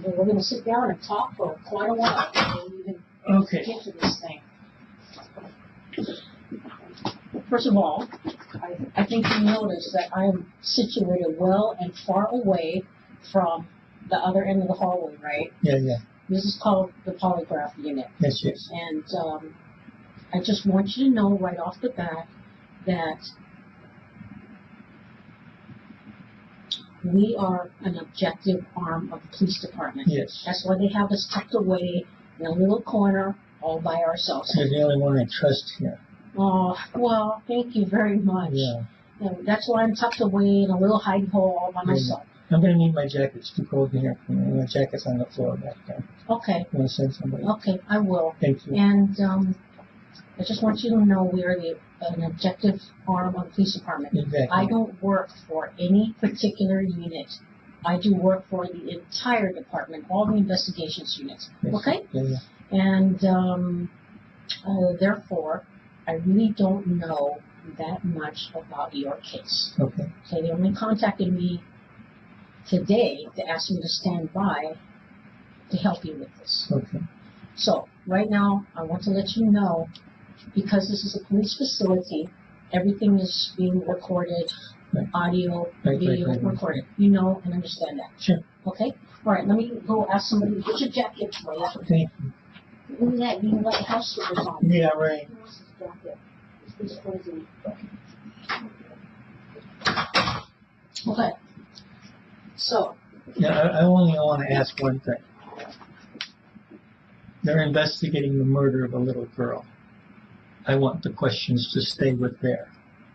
we're going to sit down and talk for quite a while before we even get to this thing. First of all, I think you notice that I am situated well and far away from the other end of the hallway, right? Yeah, yeah. This is called the Polygraph unit. Yes, yes. And I just want you to know right off the bat that we are an objective arm of the police department. Yes. That's why they have us tucked away in a little corner all by ourselves. You're the only one I trust here. Oh, well, thank you very much. Yeah. That's why I'm tucked away in a little hiding hole all by myself. I'm going to need my jacket. It's too cold in here. My jacket's on the floor back there. Okay. You want to send somebody? Okay, I will. Thank you. And I just want you to know we are an objective arm of the police department. Exactly. I don't work for any particular unit. I do work for the entire department, all the investigations units. Yes. Okay? Yeah, yeah. And therefore, I really don't know that much about your case. Okay. So they only contacted me today to ask me to stand by to help you with this. Okay. So right now, I want to let you know, because this is a police facility, everything is being recorded, Right. audio, Right, video right. recorded. You know and understand that. Sure. Okay? All right, let me go ask somebody to get your jacket for you. Thank you. Look at that, you got house slippers on. Yeah, right. Who wants this jacket? It's crazy. Okay. So, Yeah, I only want to ask one thing. They're investigating the murder of a little girl. I want the questions to stay with there.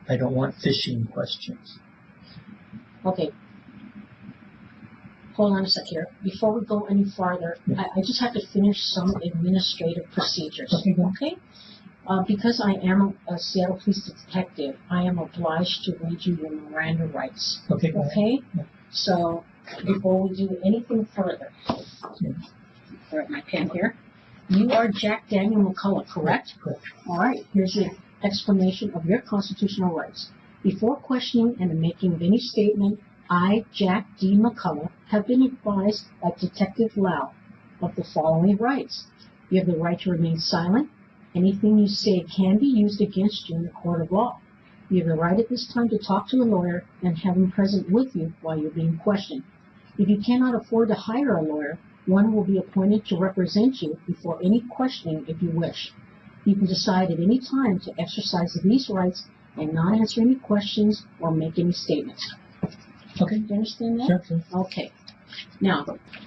I don't want fishing questions. okay. Hold on a sec here. Before we go any farther, Yeah. I just have to finish some administrative procedures. Okay, go. Okay? Because I am a Seattle police detective, I am obliged to read you your Miranda rights. Okay, go ahead. Okay? Yeah. So, before we do anything further, Yeah. all right, my pen here. You are Jack Daniel McCullough, correct? Correct. All right, here's your explanation of your constitutional rights. Before questioning and the making of any statement, I, Jack D. McCullough, have been advised by Detective Lau of the following rights. You have the right to remain silent. Anything you say can be used against you in the court of law. You have the right at this time to talk to a lawyer and have him present with you while you're being questioned. If you cannot afford to hire a lawyer, one will be appointed to represent you before any questioning if you wish. You can decide at any time to exercise these rights and not answer any questions or make any statements. Okay. Do you understand that? Sure, sure. Okay. Now,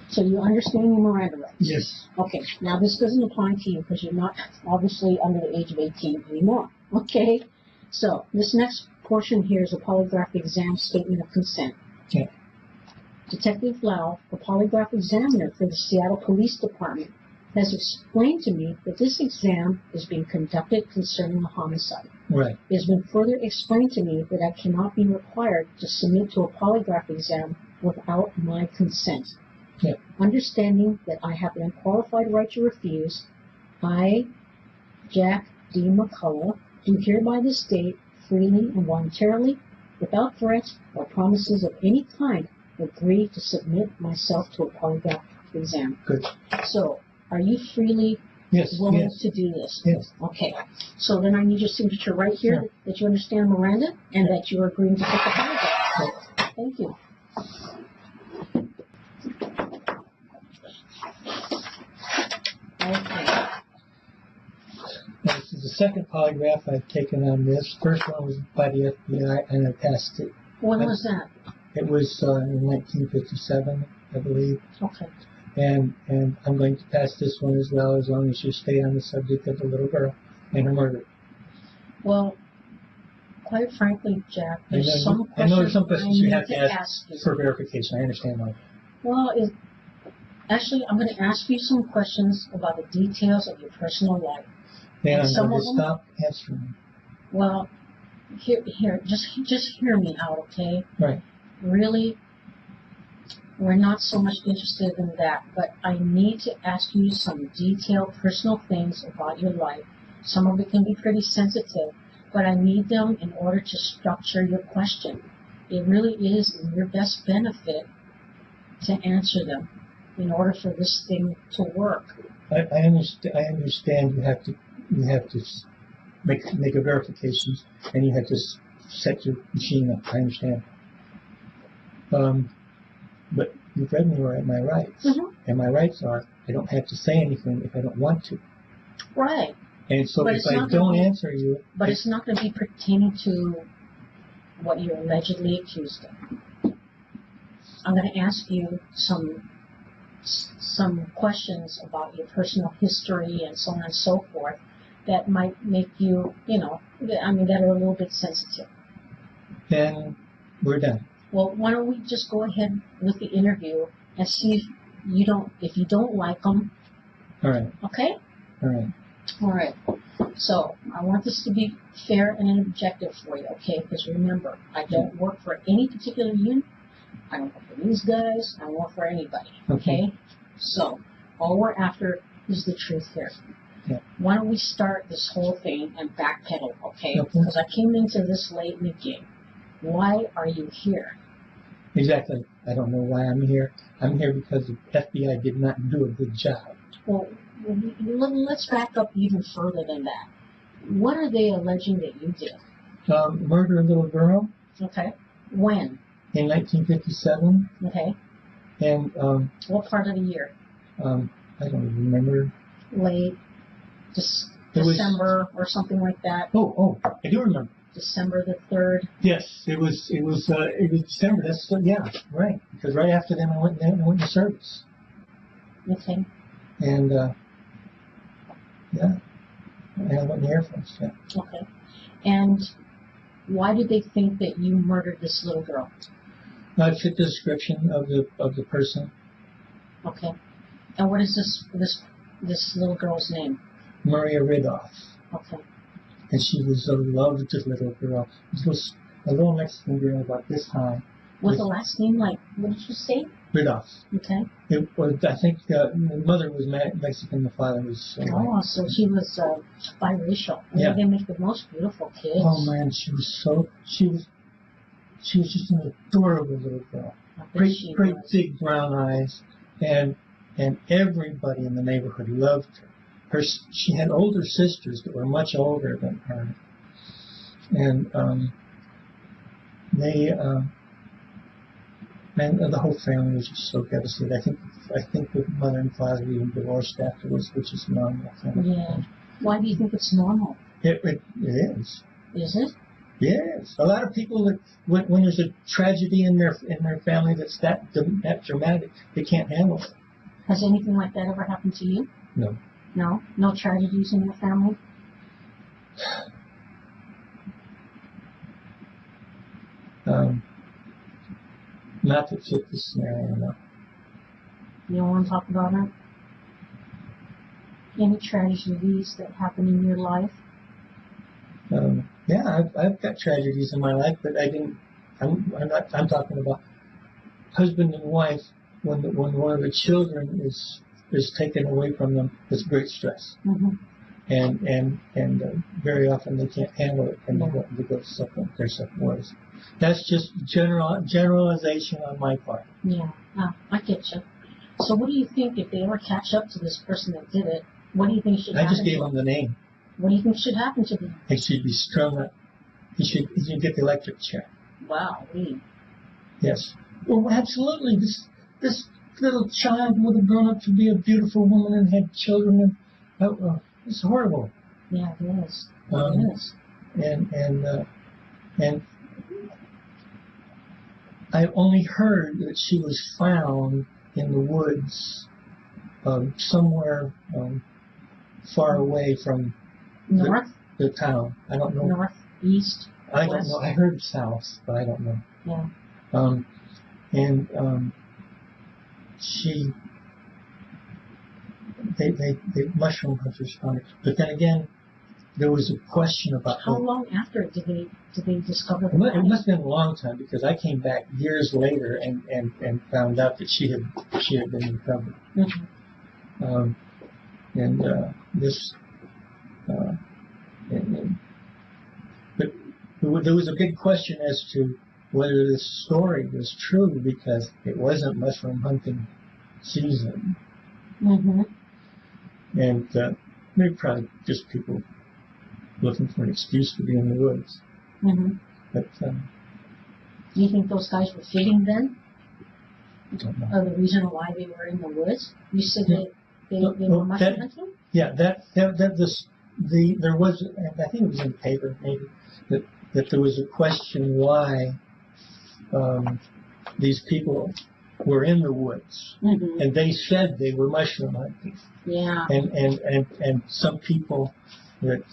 so you understand your Miranda rights? Yes. Okay. Now, this doesn't apply to you because you're not obviously under the age of 18 anymore. Okay? So, this next portion here is a polygraph exam statement of consent. Okay. Detective Lau, the polygraph examiner for the Seattle Police Department, has explained to me that this exam is being conducted concerning a homicide. Right. It has been further explained to me that I cannot be required to submit to a polygraph exam without my consent. Yeah. Understanding that I have an unqualified right to refuse, I, Jack D. McCullough, do hereby this date, freely and voluntarily, without threats or promises of any kind, agree to submit myself to a polygraph exam. Good. So, are you freely Yes. willing Yes. to do this? Yes. Okay. So then I need your signature right here Sure. that you understand Miranda and that you are agreeing to take the polygraph. Thank you. Okay. Now, this is the second polygraph I've taken on this. First one was by the FBI, and I passed it. When was that? It was in 1957, I believe. Okay. And I'm going to pass this one as well, as long as you stay on the subject of the little girl and her murder. Well, quite frankly, Jack, I there's some know there's questions some questions you I have need to ask you. for verification. I understand that. Well, actually, I'm going to ask you some questions about the details of your personal life. Then I'm some going of to them- stop answering. Well, here, just hear me out, okay? Right. Really, we're not so much interested in that, but I need to ask you some detailed personal things about your life. Some of it can be pretty sensitive, but I need them in order to structure your question. It really is in your best benefit to answer them. in order for this thing to work. I understand you have to make a verifications, and you have to set your machine up. I understand. But you've read me right, my rights. Mm-hmm. And my rights are, I don't have to say anything if I don't want to. Right. And so But if I don't answer you... But it's not going to be pertaining to what you're allegedly accused of. I'm going to ask you some questions about your personal history and so on and so forth that might make you, that are a little bit sensitive. Then we're done. Well, why don't we just go ahead with the interview and see if you don't like them. All right. Okay? All right. All right. So I want this to be fair and objective for you, okay? Because remember, I don't work for any particular union. I don't work for these guys. I don't work for anybody, okay? So all we're after is the truth here. Yeah. Why don't we start this whole thing and backpedal, okay? Because I came into this late in the game. Why are you here? Exactly. I don't know why I'm here. I'm here because the FBI did not do a good job. Well, let's back up even further than that. What are they alleging that you did? Murder a little girl. Okay. When? In 1957. Okay. And what part of the year? I don't even remember. Late December or something like that. Oh, I do remember. December the 3rd. Yes, it was December. That's right. Because right after them I went into service. Okay. And and I went in the Air Force. Yeah. Okay. And why did they think that you murdered this little girl? I fit the description of the person. Okay. And what is this little girl's name? Maria Ridulph. Okay. And she was a loved little girl. She was a little Mexican girl about this high. Was the last name like, what did you say? Ridulph. Okay. It was, I think the mother was Mexican, the father was... so she was biracial. Yeah. They make the most beautiful kids. Oh man, she was just an adorable little girl. Great big brown eyes, and everybody in the neighborhood loved her. She had older sisters that were much older than her, and the whole family was just so devastated. I think the mother and father even divorced afterwards, which is normal. Yeah. Why do you think it's normal? It is. Is it? Yes. A lot of people that when there's a tragedy in their family that's that dramatic, they can't handle it. Has anything like that ever happened to you? No. No? No tragedies in your family? Not that fit this scenario, no. You don't want to talk about it? Any tragedies that happen in your life? Yeah, I've got tragedies in my life, but I'm talking about husband and wife when one of the children is taken away from them. It's great stress. Mm-hmm. And very often they can't handle it and they go their separate ways. That's just generalization on my part. Yeah, I get you. So what do you think if they ever catch up to this person that did it? What do you think should happen? I just gave them the name. What do you think should happen to them? He should be strung up. He should get the electric chair. Wow. Yes. Well, absolutely. This little child would have grown up to be a beautiful woman and had children. And it's horrible. Yeah, it is. It is. And I only heard that she was found in the woods somewhere far away from the town. I don't know. North, east, I west. don't know. I heard south, but I don't know. Yeah. They mushroom hunters found it. But then again, there was a question about how long after did they discover the body? It must have been a long time because I came back years later and found out that she had been recovered. Mm-hmm. But there was a big question as to whether this story was true because it wasn't mushroom hunting season. Mm-hmm. And they're probably just people looking for an excuse to be in the woods. Mm-hmm. But do you think those guys were fitting then? I don't know. Or the reason why they were in the woods? You said they were mushroom hunting? Yeah, there was, I think it was in the paper maybe, that there was a question why these people were in the woods, mm-hmm. and they said they were mushroom hunting. Yeah. And some people that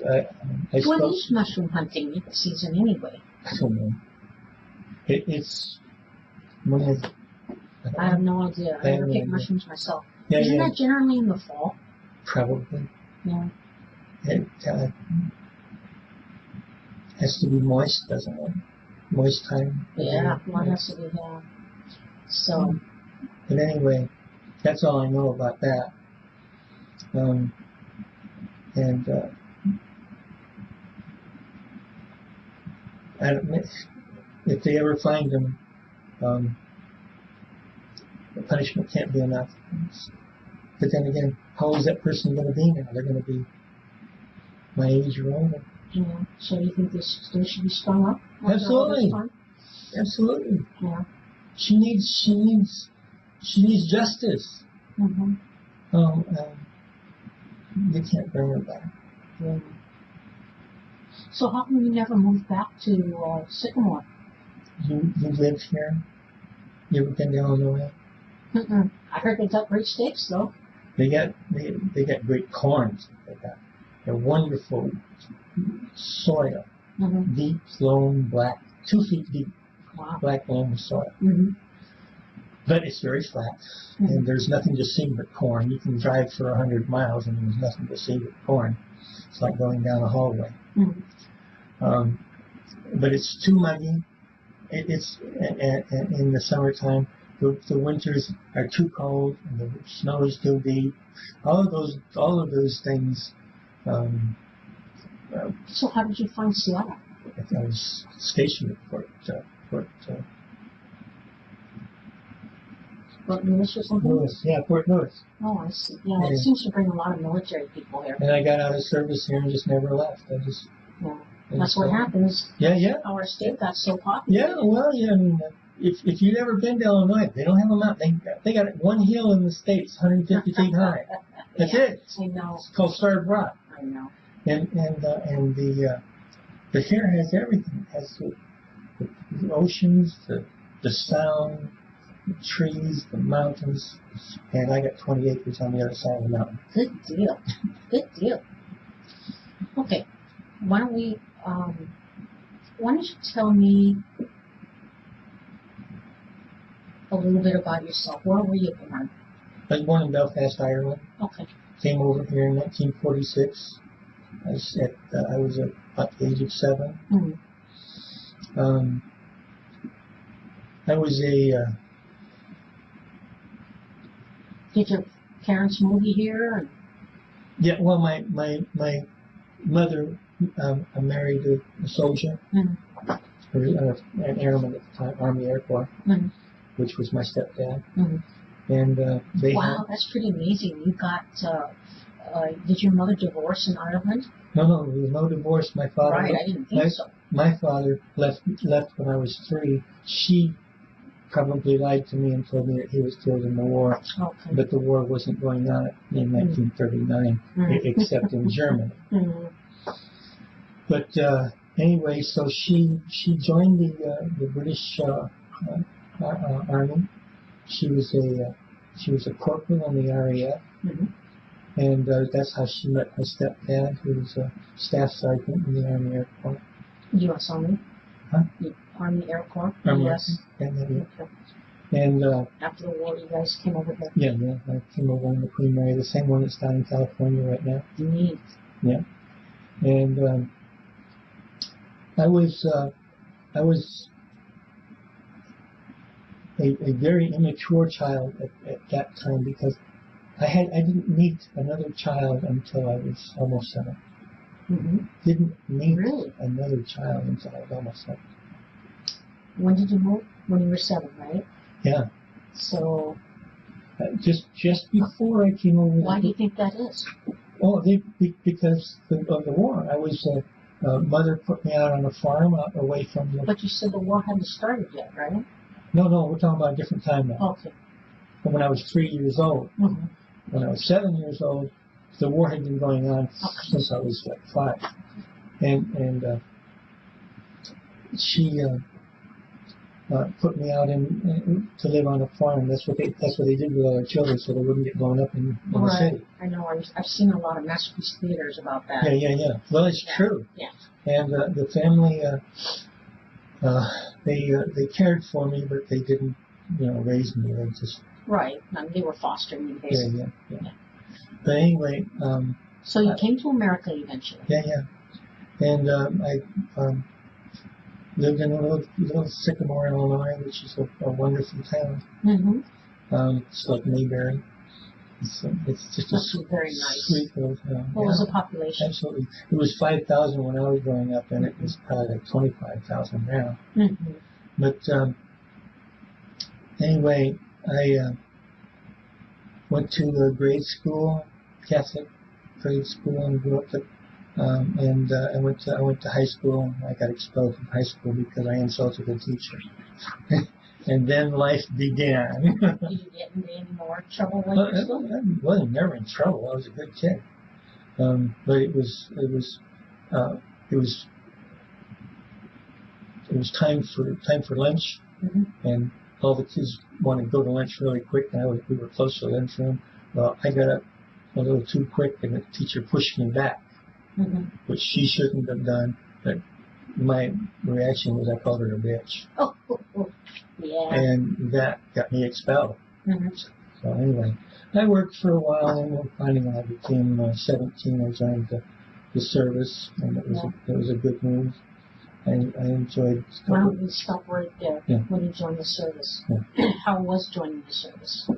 I When spoke. is mushroom hunting season anyway? I don't know. It's when is it? I have no idea. I never pick mushrooms myself. Yeah, Isn't that generally in the fall? Probably. Yeah. It has to be moist, doesn't it? Moist time. Yeah, one has to be there. So. But anyway, that's all I know about that. I don't, if they ever find them, the punishment can't be enough. But then again, how old is that person going to be now? They're going to be my age or older. Yeah. So you think they should be strung up? Absolutely. Absolutely. Yeah. She needs justice. Mm-hmm. They can't bring her back. Yeah. So how come you never moved back to Sycamore? You live here? You ever been to Illinois? Mm-mm. I heard they got great steaks though. They got great corns. They got a wonderful soil, mm-hmm. deep, loam, black, 2 feet deep, wow. black loam soil. Mm-hmm. But it's very flat, mm-hmm. and there's nothing to see but corn. You can drive for 100 miles, and there's nothing to see but corn. It's like going down a hallway. Mm-hmm. But it's too muggy. It's in the summertime. The winters are too cold, and the snow is too deep. All of those things. So how did you find Seattle? I was stationed at Fort Lewis or something? Lewis. Yeah, Fort Lewis. Oh, I see. Yeah, it seems to bring a lot of military people here. And I got out of service here and just never left. Yeah. That's what happens. Yeah. Our state got so popular. Yeah, well, yeah. I mean, if you've ever been to Illinois, they don't have a mountain. They got one hill in the States, 150 feet high. That's it. I know. It's called Starved Rock. I know. And the here has everything. It has the oceans, the sound, the trees, the mountains, and I got 20 acres on the other side of the mountain. Good deal. Good deal. Okay. Why don't you tell me a little bit about yourself? Where were you born? I was born in Belfast, Ireland. Okay. Came over here in 1946. I was at about the age of 7. Mm-hmm. I was a. Did your parents move you here? Yeah. Well, my mother married a soldier, mm-hmm. An airman at the time, Army Air Corps, mm-hmm. which was my stepdad. Mm-hmm. And wow, that's pretty amazing. You got. Did your mother divorce in Ireland? No, there was no divorce. My father. Right, I didn't think so. My father left when I was 3. She probably lied to me and told me that he was killed in the war. Okay. But the war wasn't going on in 1939, except in Germany. Mm-hmm. But anyway, so she joined the British Army. She was a corporal in the RAF. Mm-hmm. And that's how she met her stepdad, who was a staff sergeant in the Army Air Corps. U.S. Army? Huh? The Army Air Corps? Yes. Okay. And after the war, you guys came over here? Yeah. I came over in the Queen Mary, the same one that's down in California right now. Neat. Yeah. And I was a very immature child at that time because I didn't meet another child until I was almost 7. Mm-hmm. Didn't meet another child until I was almost 7. When did you move? When you were 7, right? Yeah. So Just before I came over. Why do you think that is? Oh, because of the war. I was mother put me out on a farm away from the. But you said the war hadn't started yet, right? No, we're talking about a different time now. Okay. When I was 3 years old. Mm-hmm. When I was 7 years old, the war had been going on since I was like 5, and she put me out to live on a farm. That's what they did with all their children, so they wouldn't get blown up in the city. I know. I've seen a lot of masterpiece theaters about that. Yeah. Well, it's true. Yeah. And the family, they cared for me, but they didn't, raise me. They just. Right. They were fostering you, basically. Yeah. But anyway. So you came to America eventually. Yeah. And I lived in a little Sycamore, Illinois, which is a wonderful town. Mm-hmm. It's like Mayberry. It's just a very nice. Sweet little town. What was the population? Absolutely. It was 5,000 when I was growing up, and it was probably like 25,000 now. Mm-hmm. But anyway, I went to grade school, Catholic grade school, and grew up. And I went to high school. I got expelled from high school because I insulted a teacher. And then life began. Did you get into any more trouble when you were still? I wasn't never in trouble. I was a good kid. But it was time for lunch, mm-hmm. and all the kids wanted to go to lunch really quick, and we were close to the lunchroom. Well, I got up a little too quick, and the teacher pushed me back. Mm-hmm. Which she shouldn't have done, but my reaction was I called her a bitch. Oh, yeah. And that got me expelled. Mm-hmm. So anyway, I worked for a while, and finally when I became 17, I joined the service, and it was a good move. I enjoyed. Why don't we stop right there? Yeah. When you joined the service, yeah. How was joining the service?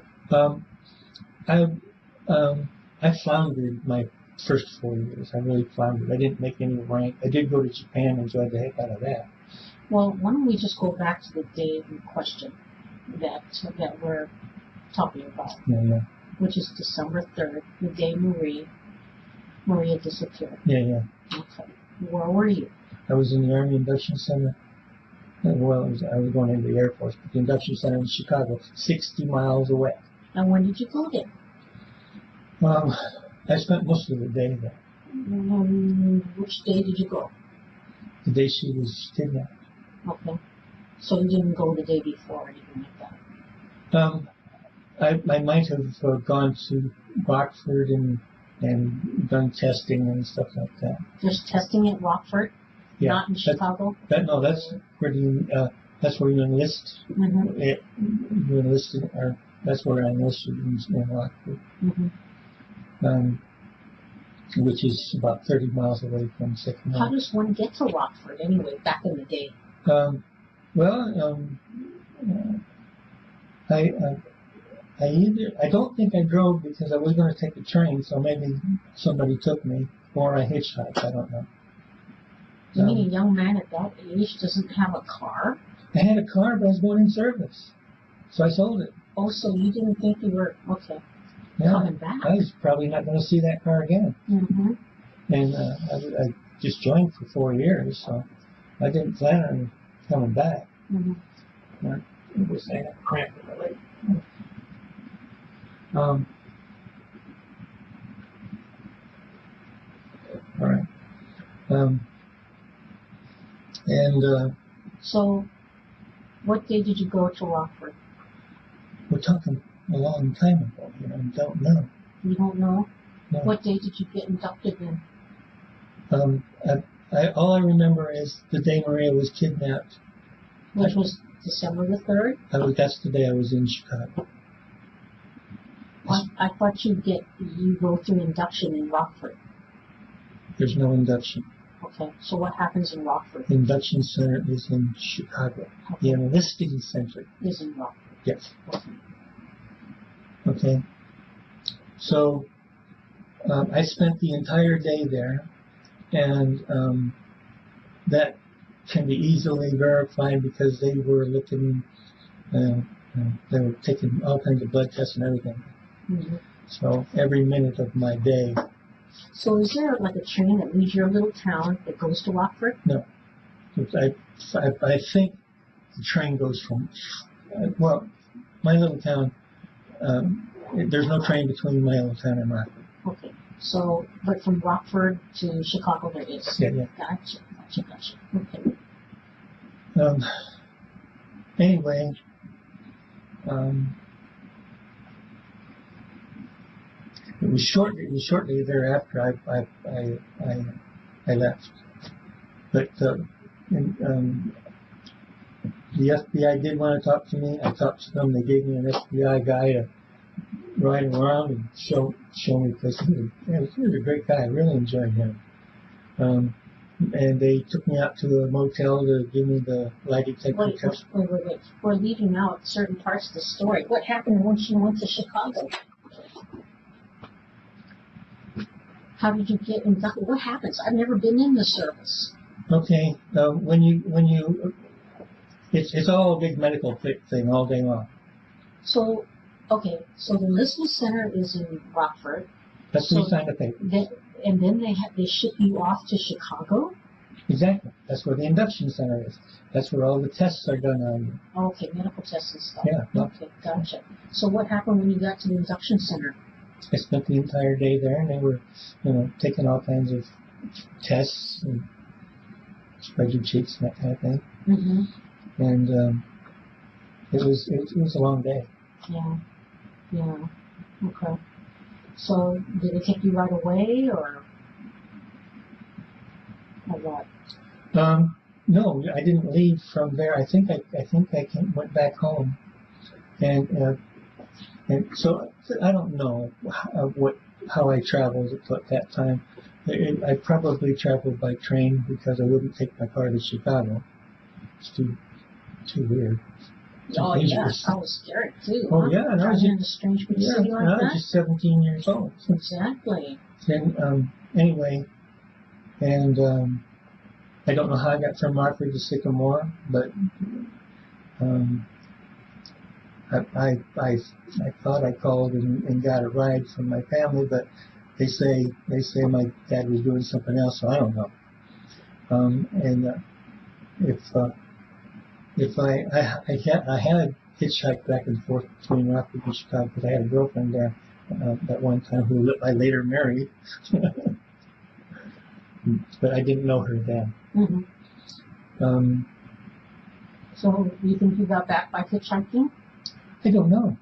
I floundered my first 4 years. I really floundered. I didn't make any rank. I did go to Japan and enjoyed the heck out of that. Well, why don't we just go back to the day in question that we're talking about, which is December 3rd, the day Maria disappeared. Yeah. Okay. Where were you? I was in the Army Induction Center. Well, I was going into the Air Force, but the Induction Center in Chicago, 60 miles away. And when did you go there? I spent most of the day there. Which day did you go? The day she was kidnapped. Okay. So you didn't go the day before or anything like that? I might have gone to Rockford and done testing and stuff like that. Just testing at Rockford? Yeah. Not in Chicago? That's where you enlist. Mm-hmm. You enlisted, or that's where I enlisted in Rockford. Mm-hmm. Which is about 30 miles away from Sycamore. How does one get to Rockford anyway, back in the day? I don't think I drove because I was going to take the train, so maybe somebody took me, or I hitchhiked, I don't know. You mean a young man at that age doesn't have a car? I had a car, but I was going in service, so I sold it. Oh, so you didn't think you were, coming back? I was probably not going to see that car again. Mm-hmm. And I just joined for 4 years, so I didn't plan on coming back. Mm-hmm. It was a cramp in my leg. All right. So, what day did you go to Rockford? We're talking a long time ago. I don't know. You don't know? No. What day did you get inducted in? All I remember is the day Maria was kidnapped. Which was December the 3rd? That's the day I was in Chicago. I thought you go through induction in Rockford. There's no induction. Okay, so what happens in Rockford? The induction center is in Chicago. Okay. The enlisting center is in Rockford. Yes. Okay. So I spent the entire day there, and that can be easily verified because they were looking. They were taking all kinds of blood tests and everything. Mm-hmm. So every minute of my day. So is there like a train that leaves your little town that goes to Rockford? No. I think the train goes from, well, my little town, there's no train between my little town and Rockford. Okay. So, but from Rockford to Chicago there is? Yeah. Gotcha. Okay. Anyway, it was shortly thereafter I left. But the FBI did want to talk to me. I talked to them. They gave me an FBI guy to ride around and show me places. He was a great guy. I really enjoyed him. And they took me out to a motel to give me the lie detector test. Wait. We're leaving out certain parts of the story. What happened once you went to Chicago? How did you get inducted? What happens? I've never been in the service. Okay, when you, it's all a big medical thing all day long. So the enlistment center is in Rockford. That's where you sign the paper. And then they ship you off to Chicago? Exactly. That's where the induction center is. That's where all the tests are done on you. Okay, medical tests and stuff. Yeah. Okay, gotcha. So what happened when you got to the induction center? I spent the entire day there, and they were, taking all kinds of tests and spread your cheeks and that kind of thing. Mm-hmm. And it was a long day. Yeah. Okay. So did they take you right away, or what? No, I didn't leave from there. I think I went back home, and so I don't know how I traveled at that time. I probably traveled by train because I wouldn't take my car to Chicago. It's too weird. Oh yeah, I was scared too. Oh huh? yeah, and I was in a strange big city like I was just 17 years old. Exactly. And anyway, and I don't know how I got from Rockford to Sycamore, but I thought I called and got a ride from my family, but they say my dad was doing something else, so I don't know. If I had hitchhiked back and forth between Rockford and Chicago because I had a girlfriend there at one time who I later married, but I didn't know her then. Mm-hmm. So you think you got back by hitchhiking? I don't know.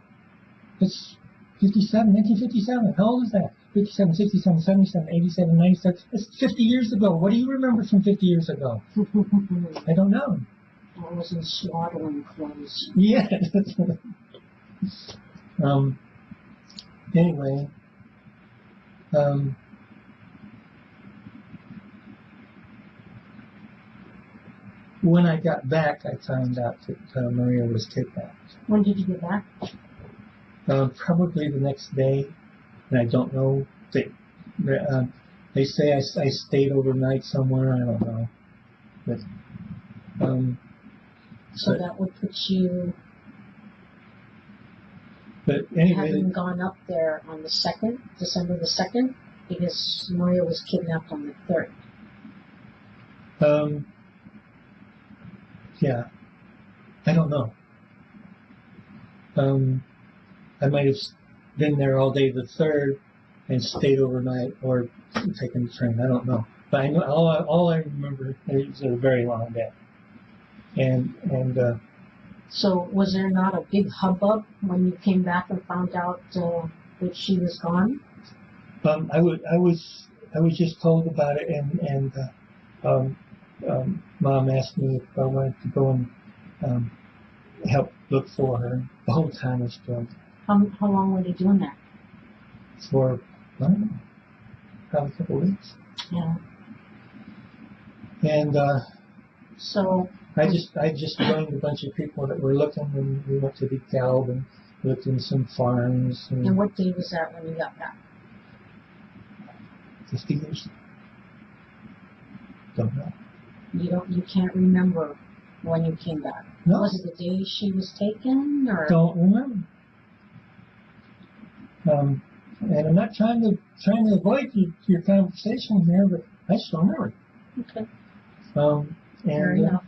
It's 1957. How old is that? 57, 67, 77, 87, 97. That's 50 years ago. What do you remember from 50 years ago? I don't know. I was in swaddling clothes. Yeah. Anyway. When I got back, I found out that Maria was kidnapped. When did you get back? Probably the next day, and I don't know. They say I stayed overnight somewhere. I don't know, but so that would put you. But anyway, having gone up there on the 2nd, December the 2nd, because Maria was kidnapped on the 3rd. Yeah, I don't know. I might have been there all day the 3rd and stayed overnight or taken the train. I don't know. But I know all I remember is a very long day. And so was there not a big hubbub when you came back and found out that she was gone? I was just told about it, and Mom asked me if I wanted to go and help look for her. The whole town was filled. How long were they doing that? For, I don't know, probably a couple of weeks. Yeah. And so I just joined a bunch of people that were looking, and we went to DeKalb and looked in some farms. And what day was that when you got back? 50 years. Don't know. You can't remember when you came back? No. Was it the day she was taken, or? Don't remember. And I'm not trying to avoid your conversation here, but I just don't remember. Okay. Fair enough.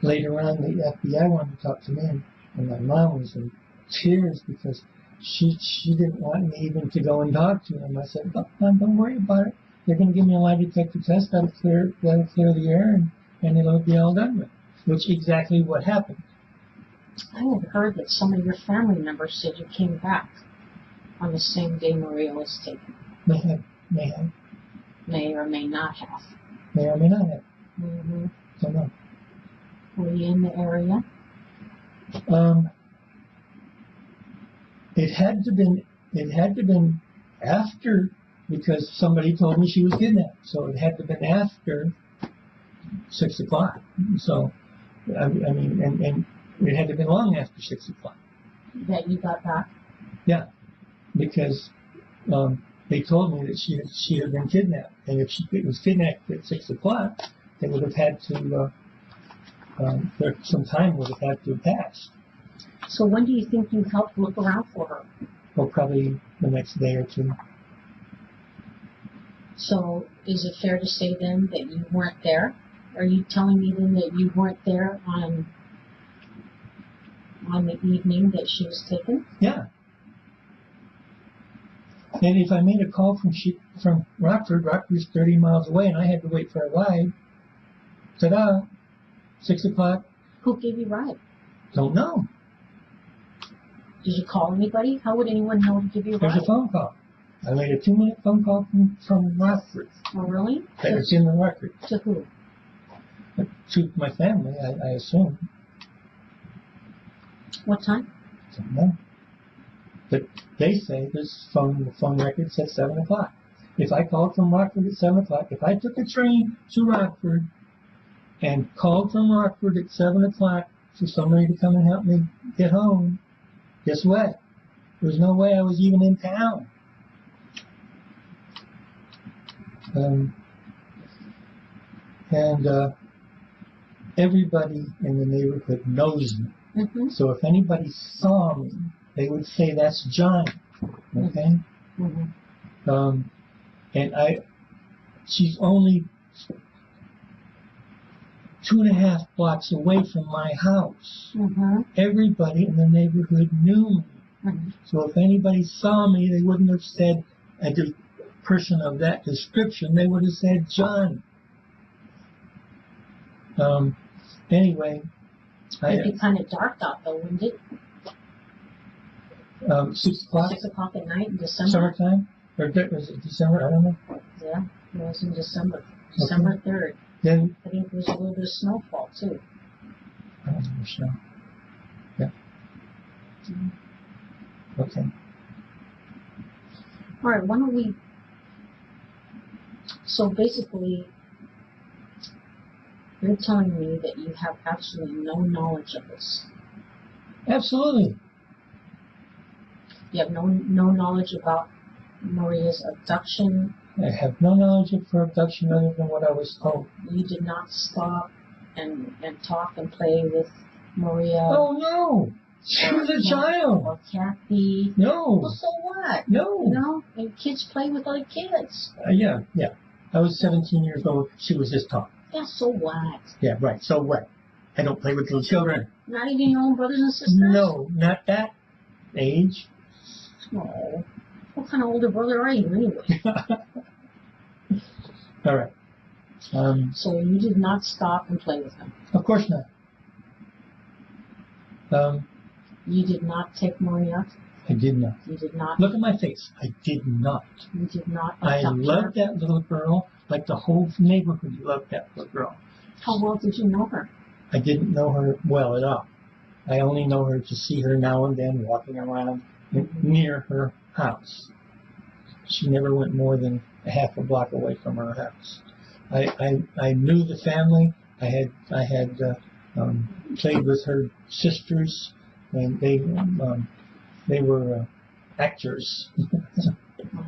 Later on, the FBI wanted to talk to me, and my mom was in tears because she didn't want me even to go and talk to him. I said, don't worry about it. They're going to give me a lie detector test. That'll clear the air, and it'll be all done with. Which exactly what happened. I had heard that some of your family members said you came back on the same day Maria was taken. May have. May or may not have. May or may not have. Mm-hmm. Don't know. Were you in the area? It had to been after, because somebody told me she was kidnapped. So it had to have been after 6 o'clock. So, I mean, and it had to have been long after 6 o'clock. That you got back? Yeah, because they told me that she had been kidnapped, and if she was kidnapped at 6 o'clock, they would have had to. Some time would have had to have passed. So when do you think you helped look around for her? Well, probably the next day or two. So is it fair to say then that you weren't there? Are you telling me then that you weren't there on the evening that she was taken? Yeah. And if I made a call from Rockford's 30 miles away, and I had to wait for a ride, ta-da, 6 o'clock. Who gave you a ride? Don't know. Did you call anybody? How would anyone know to give you a ride? There's a phone call. I made a 2-minute phone call from Rockford. Oh, really? It's in the record. To who? To my family, I assume. What time? Don't know. But they say the phone record says 7 o'clock. If I called from Rockford at 7 o'clock, if I took a train to Rockford and called from Rockford at 7 o'clock for somebody to come and help me get home, guess what? There's no way I was even in town. Everybody in the neighborhood knows me. Mm-hmm. So if anybody saw me, they would say, that's Johnny. Okay? Mm-hmm. She's only 2.5 blocks away from my house. Mm-hmm. Everybody in the neighborhood knew me. Mm-hmm. So if anybody saw me, they wouldn't have said a person of that description. They would have said Johnny. Anyway. It'd be kind of dark out though, wouldn't it? 6 o'clock? 6 o'clock at night in December? Summertime? Or was it December? I don't know. Yeah, it was in December. December 3rd. Then, I think there was a little bit of snowfall too. I don't know, snow. Yeah. Mm-hmm. Okay. All right, why don't we... So basically, you're telling me that you have absolutely no knowledge of this. Absolutely. You have no knowledge about Maria's abduction. I have no knowledge of her abduction other than what I was told. You did not stop and talk and play with Maria. Oh, no. She was a child. Or Kathy. No. Well, so what? No. You know, and kids play with other kids. Yeah. I was 17 years old. She was just talking. Yeah, so what? Yeah, right. So what? I don't play with little children. Not even your own brothers and sisters? No, not that age. Oh. What kind of older brother are you anyway? All right. So you did not stop and play with him? Of course not. You did not take Maria? I did not. You did not? Look at my face. I did not. You did not? I loved that little girl like the whole neighborhood loved that little girl. How well did you know her? I didn't know her well at all. I only know her to see her now and then walking around near her house. She never went more than a half a block away from her house. I knew the family. I had played with her sisters, and they were actors.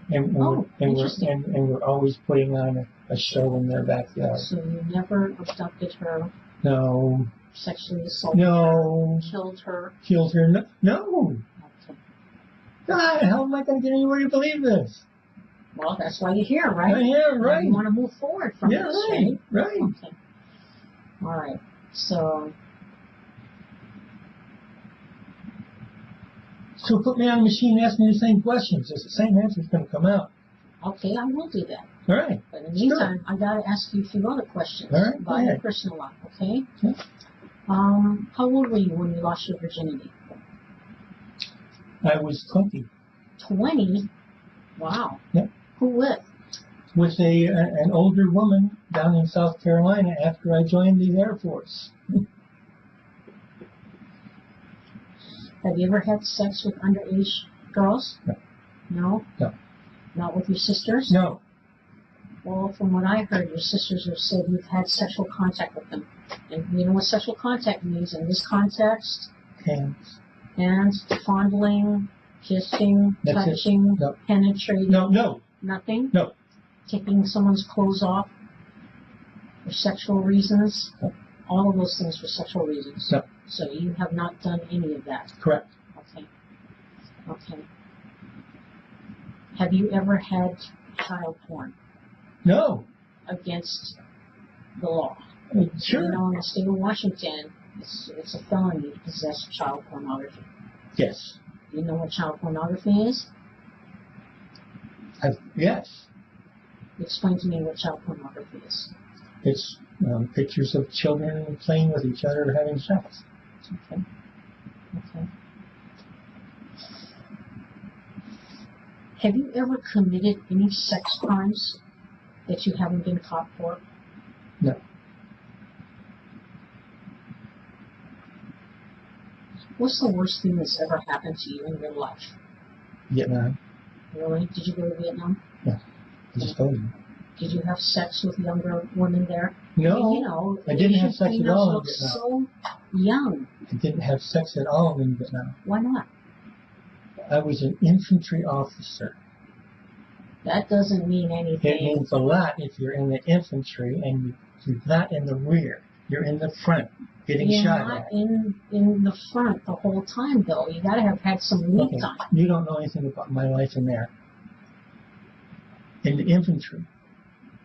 And we're always putting on a show in their backyard. So you never abducted her? No. Sexually assaulted her? Killed her? Killed her? No. Okay. God, how am I going to get anywhere to believe this? Well, that's why you're here, right? Yeah, right. You want to move forward from this, right? Right. Okay. All right. So put me on a machine and ask me the same questions. It's the same answer is going to come out. Okay, I will do that. All right. But in the meantime, I got to ask you a few other questions about your personal life, okay? Yeah. How old were you when you lost your virginity? I was 20. 20? Wow. Yep. Who with? With an older woman down in South Carolina after I joined the Air Force. Have you ever had sex with underage girls? No. No? No. Not with your sisters? No. Well, from what I heard, your sisters have said you've had sexual contact with them. And you know what sexual contact means in this context? Hands. Hands, fondling, kissing, touching, penetrating. No. Nothing? No. Taking someone's clothes off for sexual reasons? No. All of those things for sexual reasons? No. So you have not done any of that? Correct. Okay. Have you ever had child porn? No. Against the law? Sure. You know, in the state of Washington, it's a felony to possess child pornography. Yes. Do you know what child pornography is? Yes. Explain to me what child pornography is. It's pictures of children playing with each other or having sex. Okay. Have you ever committed any sex crimes that you haven't been caught for? No. What's the worst thing that's ever happened to you in your life? Vietnam. Really? Did you go to Vietnam? Yeah. I just told you. Did you have sex with younger women there? No. You know, I didn't have sex at all in Vietnam. So young. I didn't have sex at all in Vietnam. Why not? I was an infantry officer. That doesn't mean anything. It means a lot if you're in the infantry and you're not in the rear. You're in the front, getting shot at. You're not in the front the whole time, though. You got to have had some lead time. You don't know anything about my life in there. In the infantry,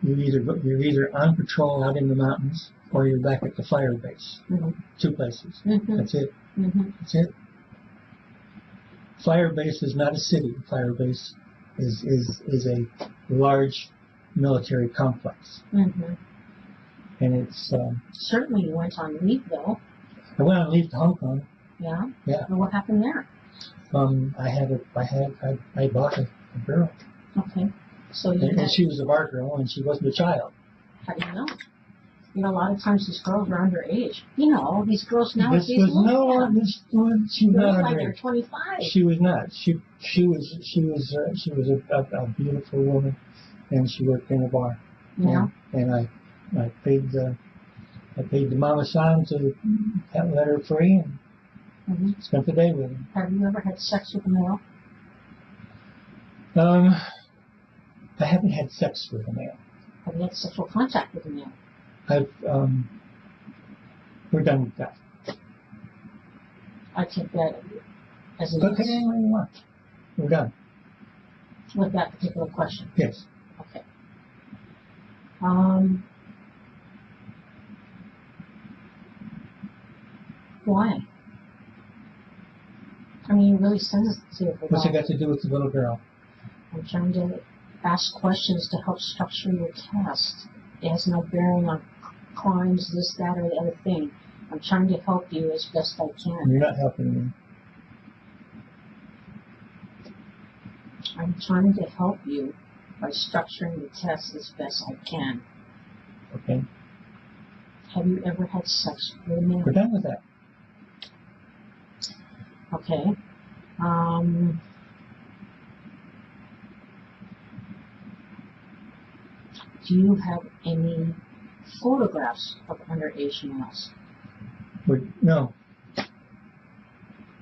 you're either on patrol out in the mountains or you're back at the fire base. Mm-hmm. 2 places. Mm-hmm. That's it. Mm-hmm. That's it. Fire base is not a city. Fire base is a large military complex. Mm-hmm. And it's certainly you went on leave, though. I went on leave to Hong Kong. Yeah. Yeah. And what happened there? I bought a girl. Okay. So and she was a bar girl, and she wasn't a child. How do you know? You know, a lot of times these girls are underage. You know, these girls nowadays she was not underage. Like they're 25. She was not. She was a beautiful woman, and she worked in a bar. Yeah. And I paid the mama san to let her free and spent the day with her. Have you ever had sex with a male? I haven't had sex with a male. Have you had sexual contact with a male? We're done with that. I take that as an Go take anyone you want. We're done. With that particular question? Yes. Okay. Why? I mean, you're really sensitive about. What's it got to do with the little girl? I'm trying to ask questions to help structure your test. It has no bearing on crimes, this, that, or the other thing. I'm trying to help you as best I can. You're not helping me. I'm trying to help you by structuring the test as best I can. Okay. Have you ever had sex with a man? We're done with that. Okay. Do you have any photographs of underage males? No.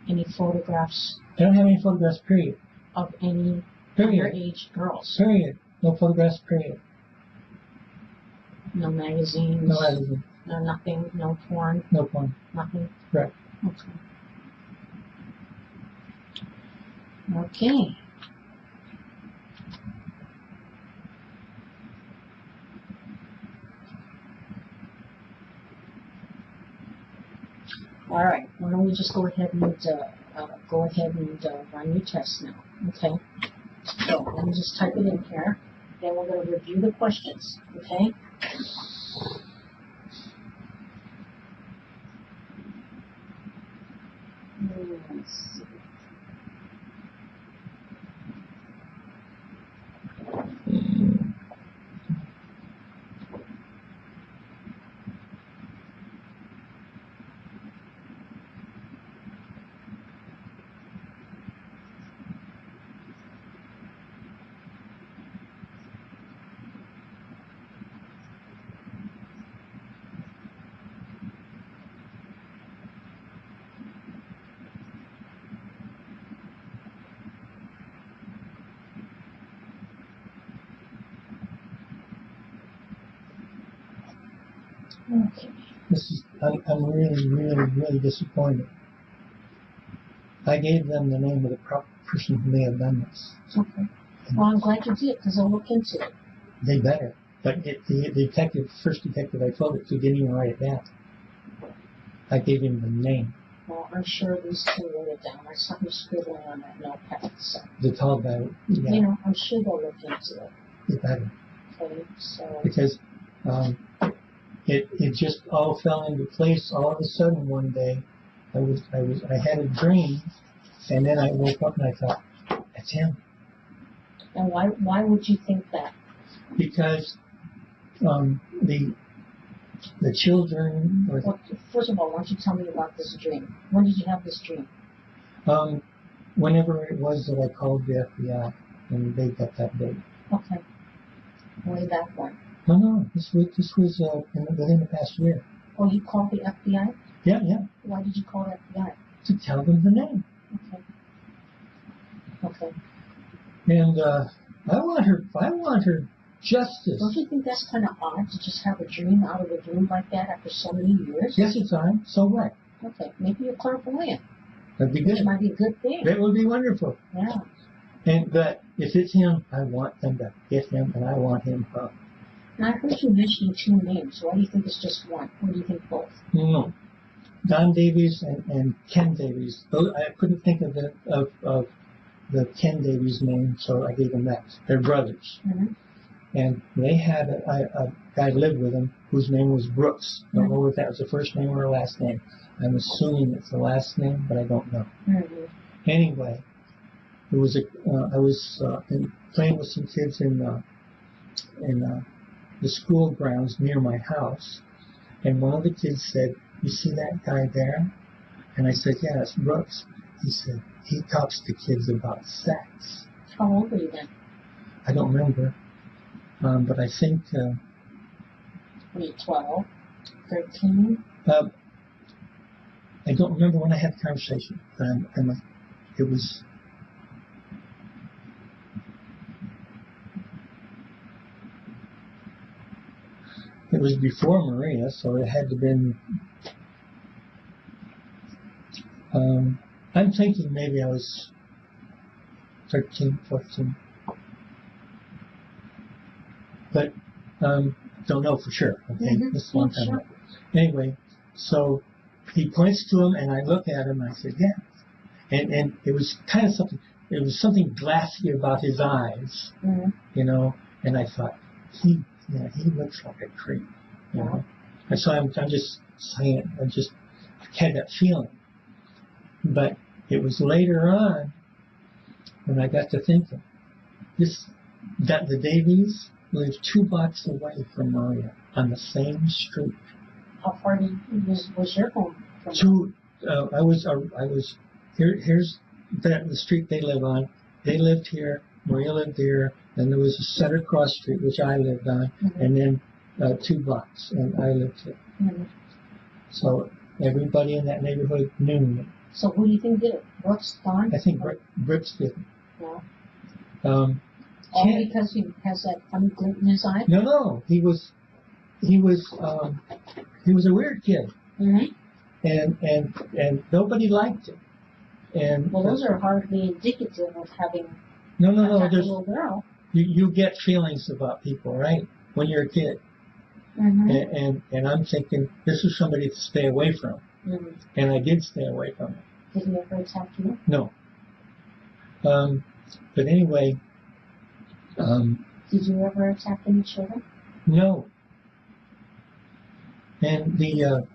Any photographs? I don't have any photographs, period. Of any Period. underage girls. Period. No photographs, period. No magazines. No magazine. No nothing. No porn. No porn. Nothing. Right. Okay. Okay. All right. Why don't we just go ahead and run your test now? Okay. So let me just type it in here. Then we're going to review the questions. Okay. Let's see. Okay. I'm really disappointed. I gave them the name of the person who may have done this. Okay. Well, I'm glad you did, because I'll look into it. They better. But the first detective I told it to didn't even write it down. I gave him the name. Well, I'm sure these two wrote it down. I saw you scribbling on that notepad. So. The tall guy. Yeah. You know, I'm sure they'll look into it. They better. Okay, so. Because it just all fell into place all of a sudden one day. I had a dream, and then I woke up and I thought, that's him. And why would you think that? Because the children. Well, first of all, why don't you tell me about this dream? When did you have this dream? Whenever it was that I called the FBI, and they got that date. Okay. Way back when? No, this was within the past year. Oh, you called the FBI? Yeah. Why did you call the FBI? To tell them the name. Okay. And I want her justice. Don't you think that's kind of odd to just have a dream out of a dream like that after so many years? Yes, it's odd. So what? Okay, maybe you're clairvoyant. That'd be good. Which might be a good thing. That would be wonderful. Yeah. But if it's him, I want them to get him, and I want him hung. Now, I heard you mentioning two names. Why do you think it's just one? Or do you think both? No. Don Davies and Ken Davies. I couldn't think of the Ken Davies name, so I gave them that. They're brothers. Mm-hmm. And they had a guy lived with them whose name was Brooks. I don't know if that was the first name or the last name. I'm assuming it's the last name, but I don't know. Mm-hmm. Anyway, it was I was playing with some kids in the school grounds near my house, and one of the kids said, "You see that guy there?" And I said, "Yeah, it's Brooks." He said, "He talks to kids about sex." How old were you then? I don't remember, but I think. Were you 12, 13? I don't remember when I had the conversation. It was. It was before Maria, so it had to have been. I'm thinking maybe I was 13, 14. But don't know for sure. Okay, Mm-hmm. this is a long time ago. Anyway, so he points to him, and I look at him, and I said, "Yeah." And it was kind of something. It was something glassy about his eyes, you know. And I thought, he looks like a creep, you know. And so I'm just saying it. I just had that feeling. But it was later on when I got to thinking, that the Davies lived 2 blocks away from Maria on the same street. How far was your home from? I was here's the street they live on. They lived here. Maria lived there. Then there was a Sutter Cross Street, which I lived on, and then 2 blocks, and I lived here. Mm-hmm. So everybody in that neighborhood knew me. So who do you think did it? Brooks, Don? I think Brooks did it. Yeah. All because he has that funny glint in his eye? No. He was a weird kid. Mm-hmm. And nobody liked him. And well, those are hardly indicative of having no. a There's little girl. You get feelings about people, right? When you're a kid. Mm-hmm. And I'm thinking this is somebody to stay away from. Mm-hmm. And I did stay away from him. Did he ever attack you? No. But anyway. Did you ever attack any children? No. And the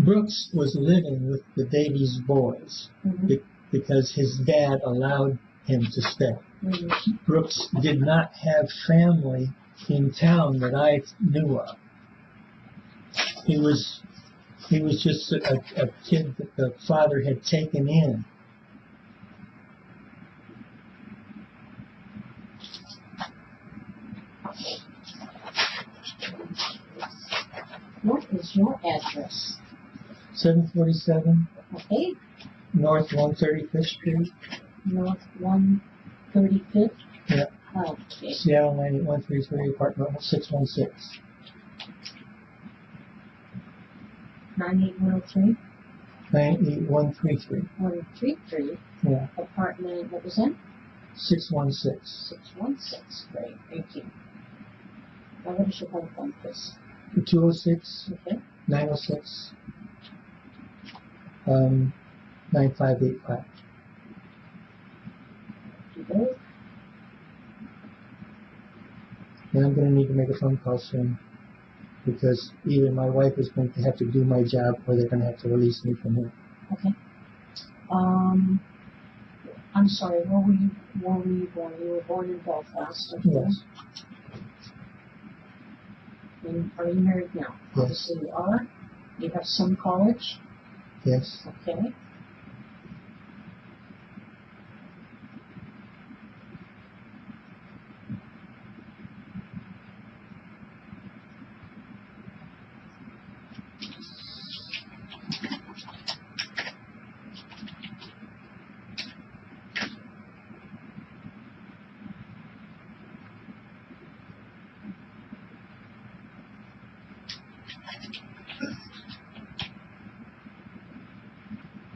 Brooks was living with the Davies boys because his dad allowed him to stay. Mm-hmm. Brooks did not have family in town that I knew of. He was just a kid that the father had taken in. What is your address? 747. Okay. North 135th Street. North 135th? Yeah. Okay. Seattle 98133, apartment 616. 98103? 98133. 133? Yeah. Apartment, what was that? 616. 616. Great, thank you. Now, what is your home phone, please? 206. Okay. 906. 9585. Okay. And I'm going to need to make a phone call soon because either my wife is going to have to do my job or they're going to have to release me from here. Okay. I'm sorry, where were you born? You were born in Belfast. Okay. Yes. And are you married now? Yes. Obviously you are. You have some college? Yes. Okay.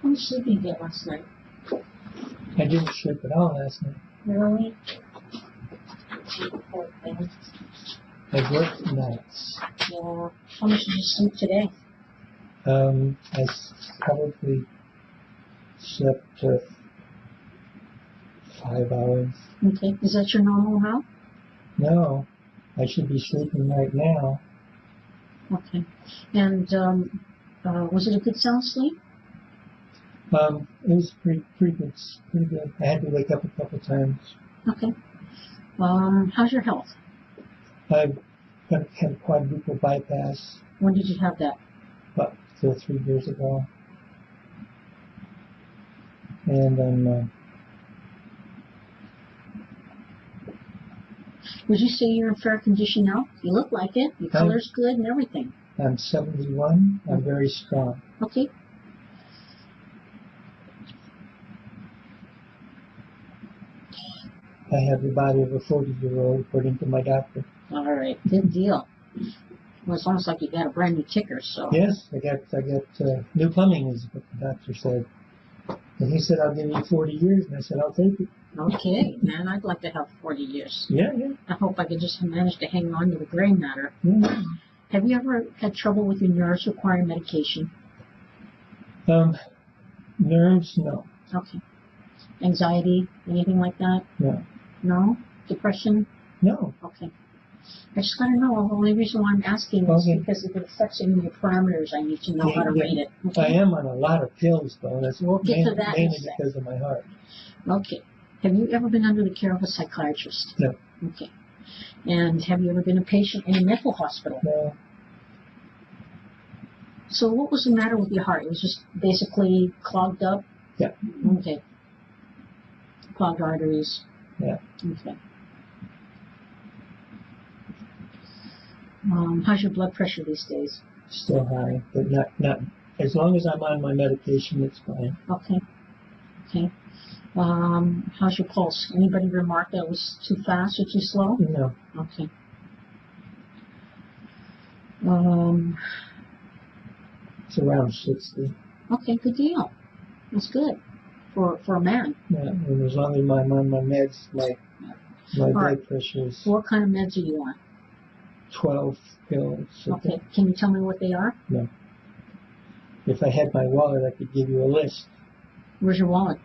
How much sleep did you get last night? I didn't sleep at all last night. Really? I worked nights. Yeah. How much did you sleep today? I probably slept 5 hours. Okay. Is that your normal now? No, I should be sleeping right now. Okay. And was it a good sound sleep? It was pretty good. Pretty good. I had to wake up a couple times. Okay. How's your health? I've had quadruple bypass. When did you have that? About 2 or 3 years ago. And would you say you're in fair condition now? You look like it. Your color's good and everything. I'm 71. I'm very strong. Okay. I have the body of a 40-year-old, according to my doctor. All right. Good deal. Well, it's almost like you got a brand new ticker, so. Yes, I got new plumbing, is what the doctor said. And he said, I'll give you 40 years, and I said, I'll take it. Okay, man, I'd like to have 40 years. Yeah. I hope I could just manage to hang on to the gray matter. Yeah. Have you ever had trouble with your nerves requiring medication? Nerves, no. Okay. Anxiety, anything like that? No. No? Depression? No. Okay. I just got to know. The only reason why I'm asking is because if it affects any of your parameters, I need to know how to rate it. Okay? I am on a lot of pills, though. That's get to that mainly because of my heart. Okay. Have you ever been under the care of a psychiatrist? No. Okay. And have you ever been a patient in a mental hospital? No. So what was the matter with your heart? It was just basically clogged up? Yeah. Okay. Clogged arteries? Yeah. Okay. How's your blood pressure these days? Still high, but not as long as I'm on my medication, it's fine. Okay. Okay. How's your pulse? Anybody remark that it was too fast or too slow? No. Okay. It's around 60. Okay, good deal. That's good for a man. Yeah, and as long as I'm on my meds, my blood pressure is. What kind of meds are you on? 12 pills. Okay. Can you tell me what they are? No. If I had my wallet, I could give you a list. Where's your wallet?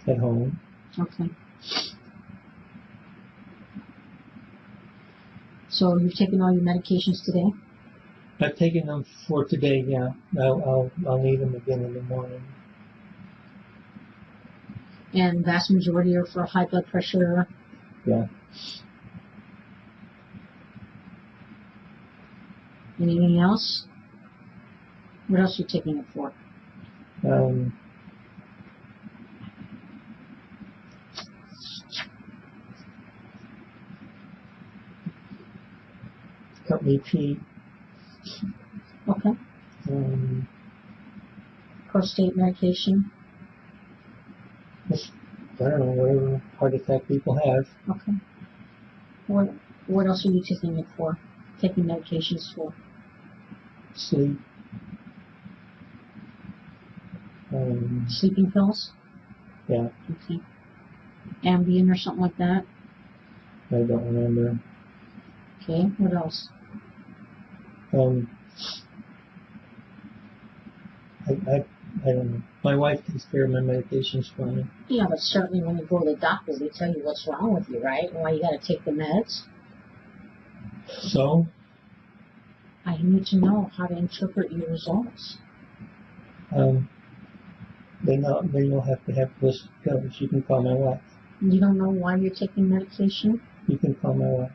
At home. Okay. So you've taken all your medications today? I've taken them for today, yeah. I'll need them again in the morning. And vast majority are for high blood pressure? Yeah. Anything else? What else are you taking it for? Help me pee. Okay. Prostate medication? I don't know, whatever heart attack people have. Okay. What else are you taking it for? Taking medications for? Sleep. Sleeping pills? Yeah. Okay. Ambien or something like that? I don't remember. Okay. What else? I don't know. My wife takes care of my medications for me. Yeah, but certainly when you go to the doctor, they tell you what's wrong with you, right? And why you got to take the meds. So? I need to know how to interpret your results. They don't have to have list of pills. You can call my wife. You don't know why you're taking medication? You can call my wife.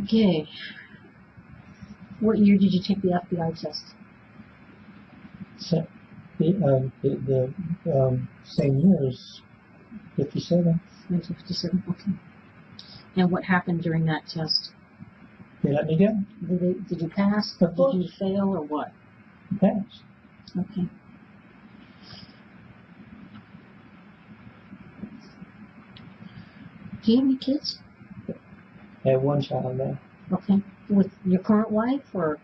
Okay. What year did you take the FBI test? The same year as 57. 1957, okay. And what happened during that test? They let me go. Did you pass? Of course. Did you fail or what? Passed. Okay. Do you have any kids? I have one child now. Okay. With your current wife or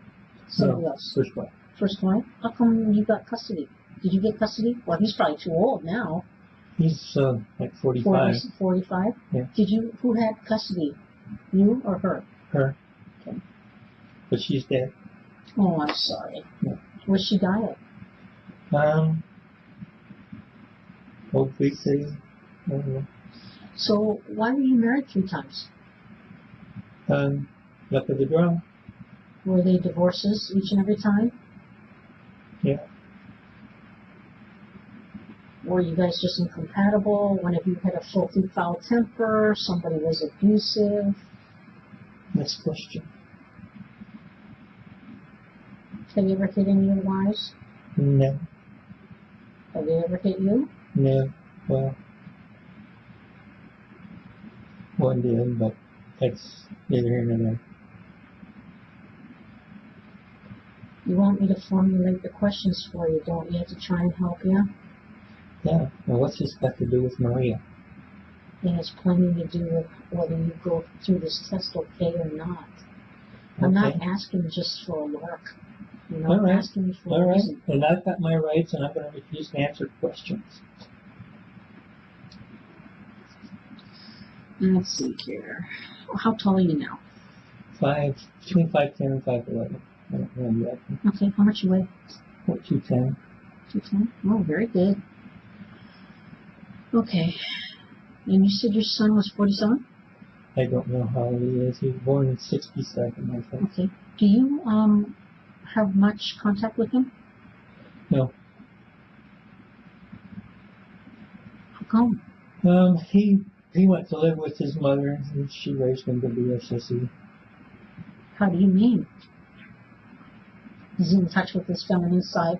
somebody else? First wife. First wife? How come you got custody? Did you get custody? Well, he's probably too old now. He's like 45. 45? Yeah. Who had custody? You or her? Her. Okay. But she's dead. Oh, I'm sorry. Yeah. Where'd she die at? Old Big City. I don't know. So why were you married 3 times? Luck of the draw. Were they divorces each and every time? Yeah. Were you guys just incompatible? One of you had a filthy foul temper? Somebody was abusive? Next question. Have you ever hit any of your wives? No. Have they ever hit you? No. Well, one did, but that's neither here nor there. You want me to formulate the questions for you, don't you, to try and help you? Yeah. Well, what's this got to do with Maria? It has plenty to do with whether you go through this test okay or not. I'm not asking just for a lark. You know, I'm asking you for a reason. And I've got my rights, and I'm going to refuse to answer questions. Let's see here. How tall are you now? Between 5'10" and 5'11". I don't know yet. Okay, how much you weigh? 210. 210? Oh, very good. Okay. And you said your son was 47? I don't know how old he is. He was born in 67, I think. Okay. Do you have much contact with him? No. How come? He went to live with his mother, and she raised him to be a sissy. How do you mean? Is he in touch with his feminine side?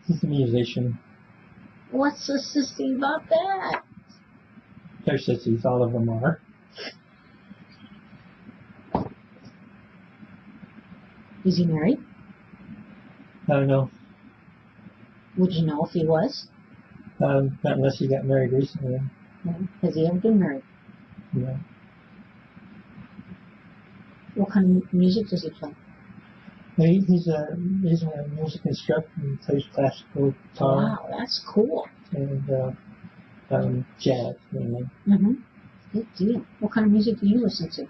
He's a musician. What's so sissy about that? They're sissies, all of them are. Is he married? I don't know. Would you know if he was? Not unless he got married recently. Has he ever been married? No. What kind of music does he play? He's a music instructor. He plays classical guitar. Wow, that's cool. And jazz, mainly. Good deal. What kind of music do you listen to?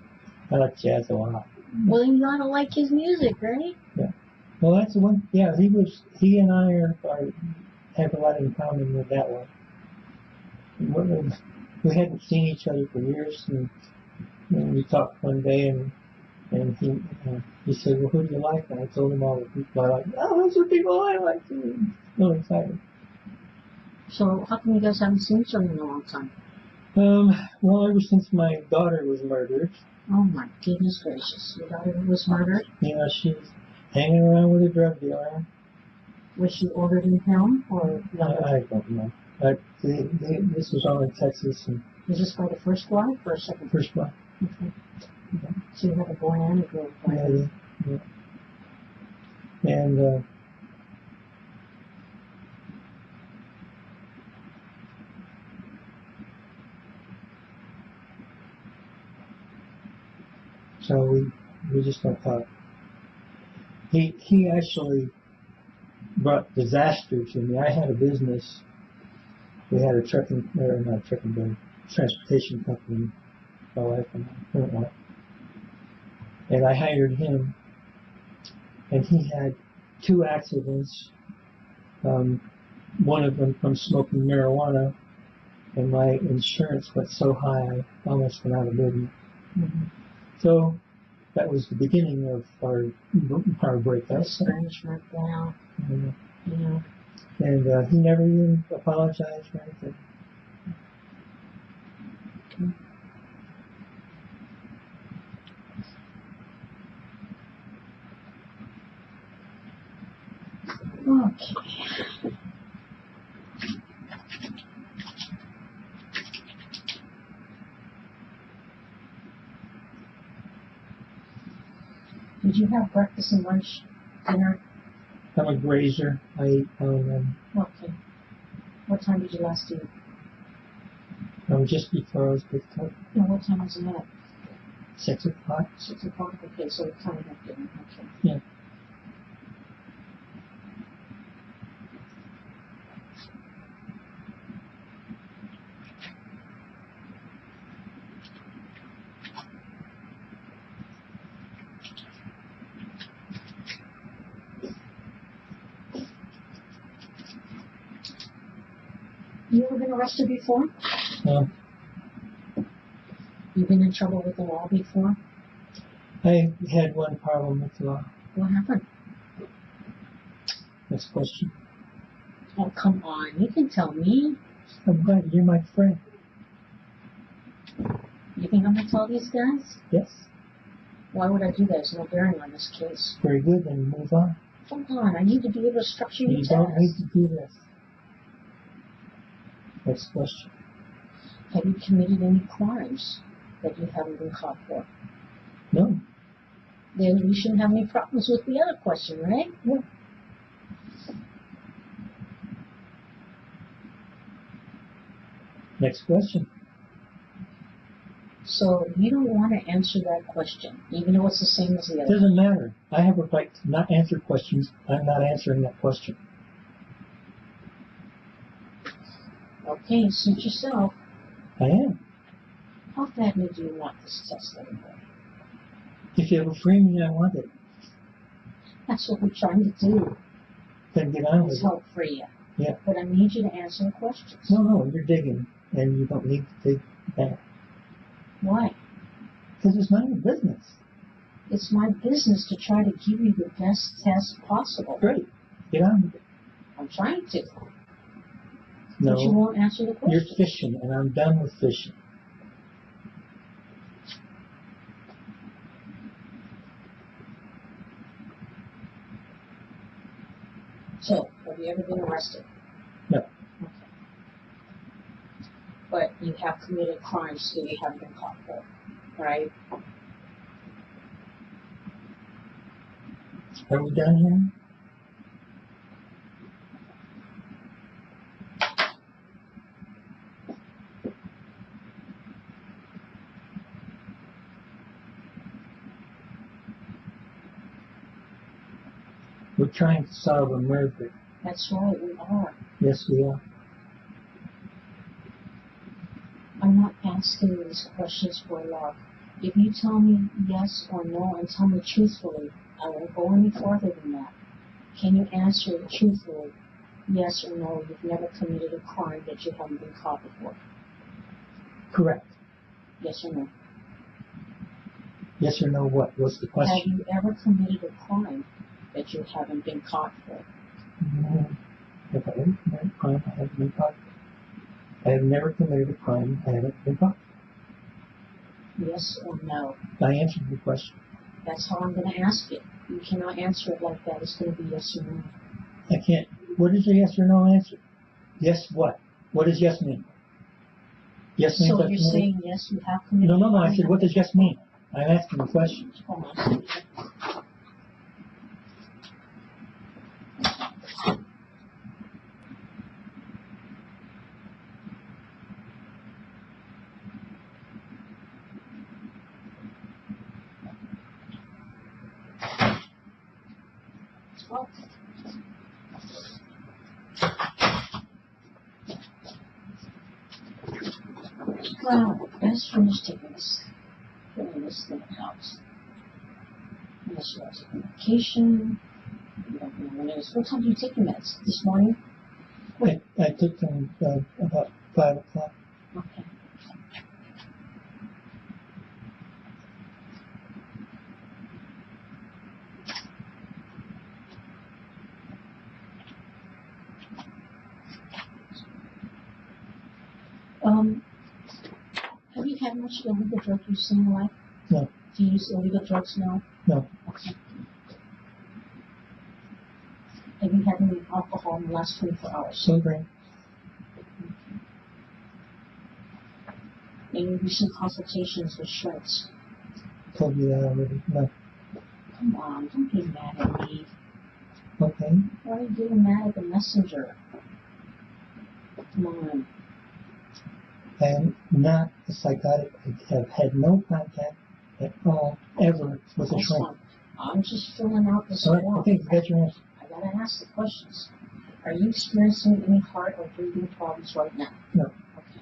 I like jazz a lot. Well, you gotta like his music, right? Yeah. Well, that's the one. Yeah, he and I have a lot in common with that one. We hadn't seen each other for years, and we talked one day, and he said, "Well, who do you like?" And I told him all the people I like. Oh, those are people I like too. Really excited. So, how come you guys haven't seen each other in a long time? Well, ever since my daughter was murdered. Oh my goodness gracious! Your daughter was murdered? Yeah, she was hanging around with a drug dealer. Was she ordered in film or no? I don't know. This was all in Texas. And was this by the first wife or second? First wife. Okay. So you had a boy and a girl. Yeah. And so we just don't talk. He actually brought disaster to me. I had a business. We had a transportation company, my wife and my current wife. And I hired him, and he had 2 accidents. One of them from smoking marijuana, and my insurance went so high I almost went out of business. So that was the beginning of our breakup. Estrangement, wow. Yeah. And he never even apologized or anything. Okay. Did you have breakfast and lunch, dinner? I'm a grazer. I eat Okay. What time did you last eat? Just before I was picked up. And what time was it at? 6 o'clock. 6 o'clock. Okay, so it's time of dinner. Okay. Yeah. You ever been arrested before? No. You been in trouble with the law before? I had one problem with the law. What happened? Next question. Oh, come on. You can tell me. I'm glad you're my friend. You think I'm going to tell these guys? Yes. Why would I do that? There's no bearing on this case. Very good, then move on. Come on. I need to be able to structure your test. You don't need to do this. Next question. Have you committed any crimes that you haven't been caught for? No. Then you shouldn't have any problems with the other question, right? Yeah. Next question. So you don't want to answer that question, even though it's the same as the other. Doesn't matter. I have a right to not answer questions. I'm not answering that question. Okay, suit yourself. I am. How badly do you want this test anyway? If you will free me, I want it. That's what we're trying to do. Then get on with Is it. help free you. Yeah. But I need you to answer the questions. No, you're digging, and you don't need to dig back. Why? Because it's none of your business. It's my business to try to give you the best test possible. Great. Get on with it. I'm trying to. No. But you won't answer the question. You're fishing, and I'm done with fishing. So, have you ever been arrested? No. Okay. But you have committed crimes that you haven't been caught for, right? Are we done here? We're trying to solve a murder. That's right, we are. Yes, we are. I'm not asking you these questions for love. If you tell me yes or no and tell me truthfully, I won't go any farther than that. Can you answer it truthfully, yes or no, you've never committed a crime that you haven't been caught before? Correct. Yes or no? Yes or no what? What's the question? Have you ever committed a crime that you haven't been caught for? No. If I haven't committed a crime, I haven't been caught for. I have never committed a crime I haven't been caught for. Yes or no? I answered your question. That's how I'm going to ask it. You cannot answer it like that. It's going to be yes or no. I can't. What is a yes or no answer? Yes what? What does yes mean? Yes means So I've you're committed? saying yes, you have committed No. a crime? I said, what does yes mean? I'm asking you questions. Hold on. Well, let's finish taking this. Filling this thing out. Unless you want to take medication. You don't know when it is. What time do you take your meds? This morning? I took them about 5 o'clock. Okay. Have you had much illegal drug use in your life? No. Do you use illegal drugs now? No. Okay. Have you had any alcohol in the last 24 hours? Sobering. Any recent consultations with shrinks? Told you that already. No. Come on, don't get mad at me. Okay. Why are you getting mad at the messenger? Come on. I am not a psychotic. I have had no contact at all, ever, with a That's shrink. fine. I'm just filling out this All right, form. okay, you got your answer. I gotta ask the questions. Are you experiencing any heart or breathing problems right now? No. Okay.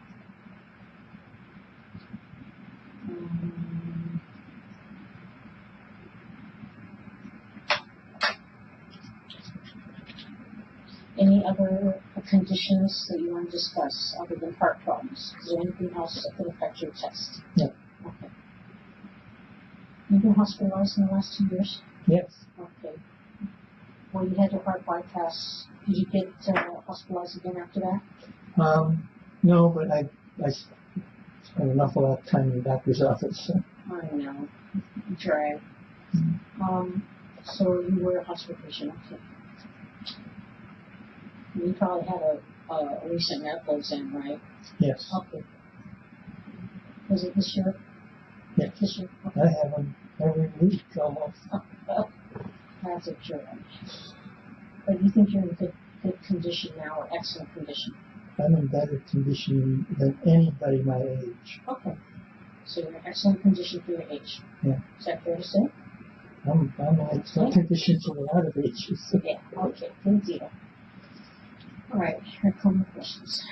Any other conditions that you want to discuss other than heart problems? Is there anything else that could affect your test? No. Okay. You've been hospitalized in the last 2 years? Yes. Okay. Well, you had your heart bypass. Did you get hospitalized again after that? No, but I spent an awful lot of time in the doctor's office. So. I know. Drag. So you were a hospital patient, okay. You probably had a recent medical exam, right? Yes. Okay. Was it this year? Yes. This year? Okay. I have them every week almost. That's a joke. But you think you're in good condition now, or excellent condition? I'm in better condition than anybody my age. Okay. So you're in excellent condition for your age. Yeah. Is that fair to say? I'm in excellent condition for a lot of ages. Yeah. Okay. Good deal. All right. Here come the questions.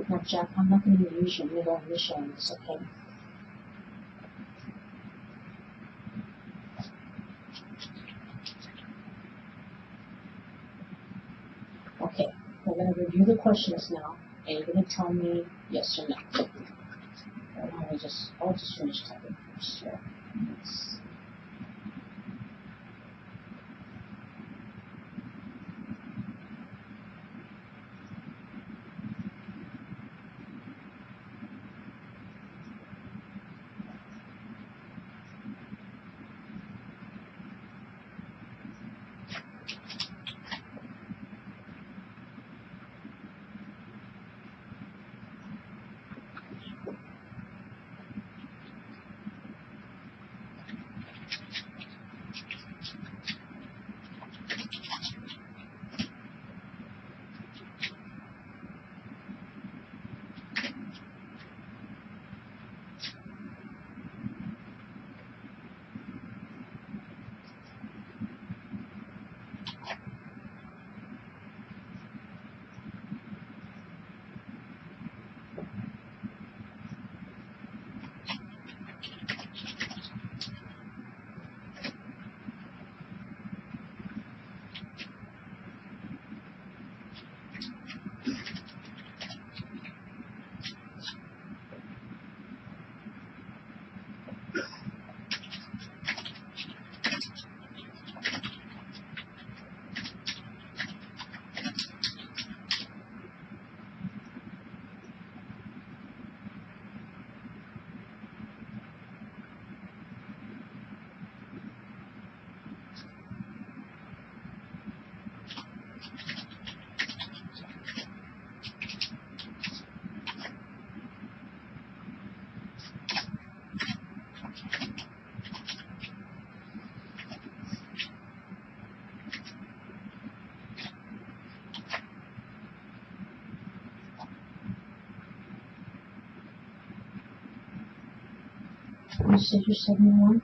Now, Jack, I'm not going to use your middle initial on this, okay? Okay, we're going to review the questions now, and you're going to tell me yes or no. I'll just finish typing first here. Yes. You said you're 71?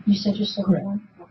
You said you're 71? Okay.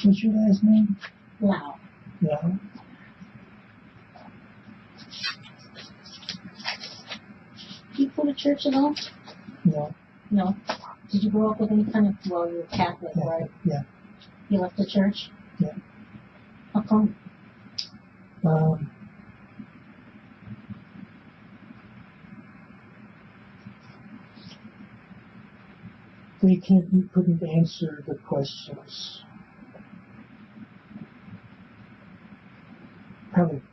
What's your last name? Lau. Lau. Do you go to church at all? No. No. Did you grow up with any kind of, well, you're Catholic, Yeah. right? Yeah. You left the church? Yeah. How come? We couldn't answer the questions.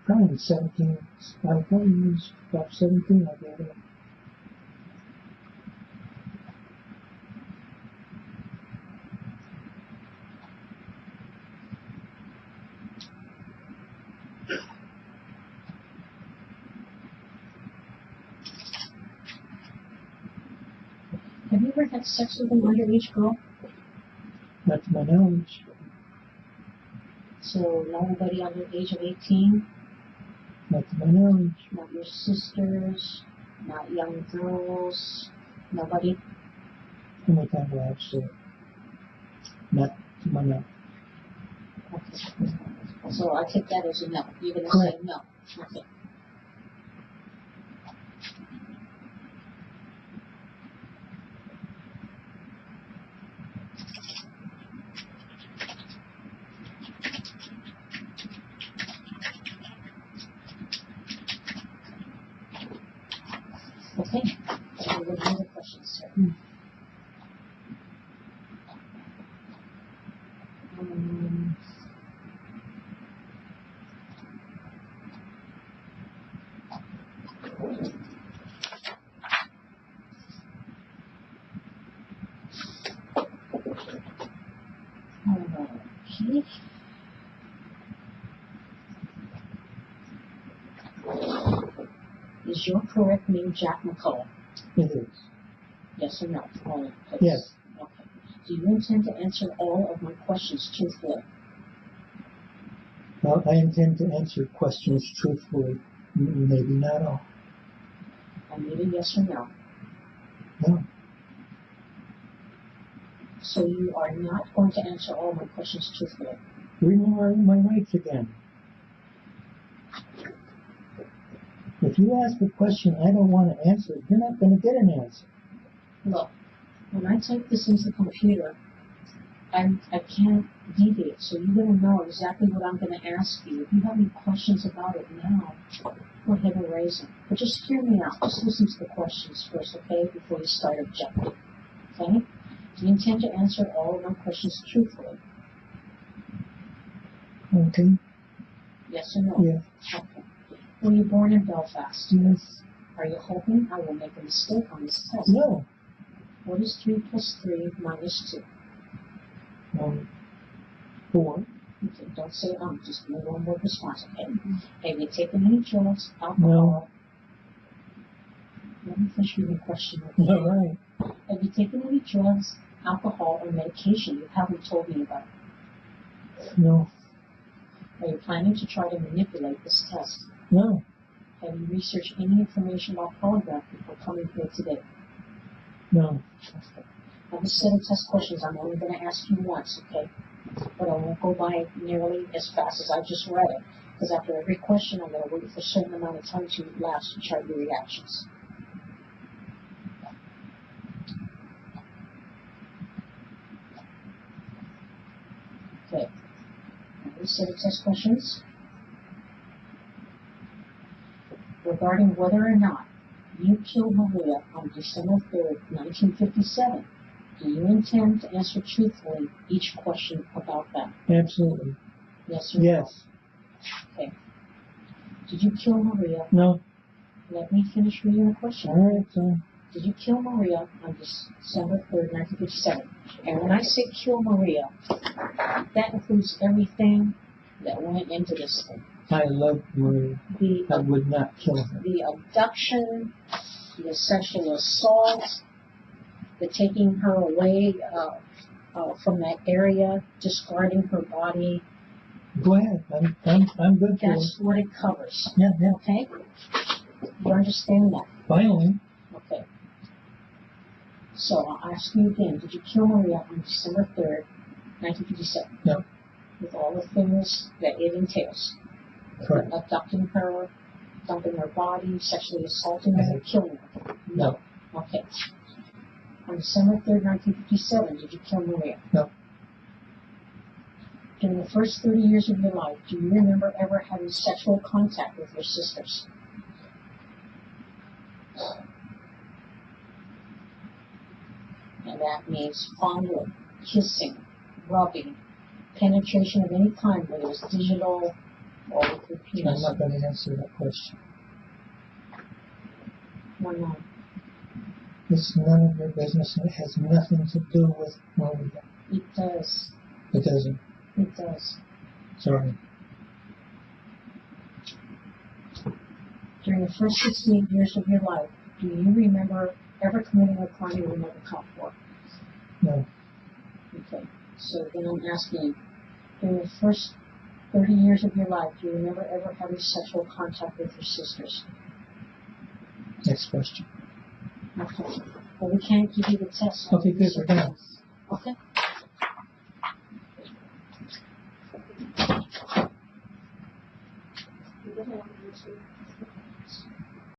Probably 17. I probably was about 17. I got it. Have you ever had sex with an underage girl? Not to my knowledge. So nobody under the age of 18? Not to my knowledge. Not your sisters? Not young girls? Nobody? How many times do I have to say it? Not to my knowledge. Okay. So I take that as a no. You're going to say no. Okay. Okay. Any other questions, sir? Okay. Is your correct name Jack McCullough? It is. Yes or no? All yes. Okay. Do you intend to answer all of my questions truthfully? Well, I intend to answer questions truthfully. Maybe not all. I need a yes or no. No. So you are not going to answer all my questions truthfully? Read my rights again. If you ask a question I don't want to answer, you're not going to get an answer. Look, when I type this into the computer, I can't deviate, so you're going to know exactly what I'm going to ask you. If you have any questions about it now, go ahead and raise them. But just hear me out. Just listen to the questions first, okay, before you start objecting. Okay? Do you intend to answer all of my questions truthfully? Okay. Yes or no? Yeah. Okay. Were you born in Belfast? Yes. Are you hoping I will make a mistake on this test? No. What is 3 plus 3 minus 2? 4. Okay, don't say just give me one word response, okay? Have you taken any drugs, alcohol? No. Let me finish reading the question. Okay? All right. Have you taken any drugs, alcohol, or medication you haven't told me about? No. Are you planning to try to manipulate this test? No. Have you researched any information about Polygraph before coming here today? No. Okay. Now, this set of test questions I'm only going to ask you once, okay? But I won't go by nearly as fast as I just read it, because after every question, I'm going to wait for a certain amount of time to elapse to chart your reactions. Okay. Now, this set of test questions regarding whether or not you killed Maria on December 3rd, 1957. Do you intend to answer truthfully each question about that? Absolutely. Yes or yes. no? Okay. Did you kill Maria? No. Let me finish reading the question. All right, so. Did you kill Maria on December 3rd, 1957? And when I say kill Maria, that includes everything that went into this thing. I love Maria. I would not kill her. The abduction, the sexual assault, the taking her away from that area, discarding her body. Go ahead. I'm good for it. That's what it covers. Yeah. Okay? You understand that? Finally. Okay. So I'll ask you again, did you kill Maria on December 3rd, 1957? No. With all the things that it entails? Correct. Abducting her, dumping her body, sexually assaulting her, killing her? No. Okay. On December 3rd, 1957, did you kill Maria? No. During the first 30 years of your life, do you remember ever having sexual contact with your sisters? And that means fondling, kissing, rubbing, penetration of any kind, whether it's digital or with your penis. I'm not going to answer that question. Why not? It's none of your business, and it has nothing to do with Maria. It does. It doesn't. It does. Sorry. During the first 68 years of your life, do you remember ever committing a crime you were never caught for? No. Okay. So then I'm asking you, during the first 30 years of your life, do you remember ever having sexual contact with your sisters? Next question. Okay. Well, we can't give you the test. Okay, good. We're done. Okay. You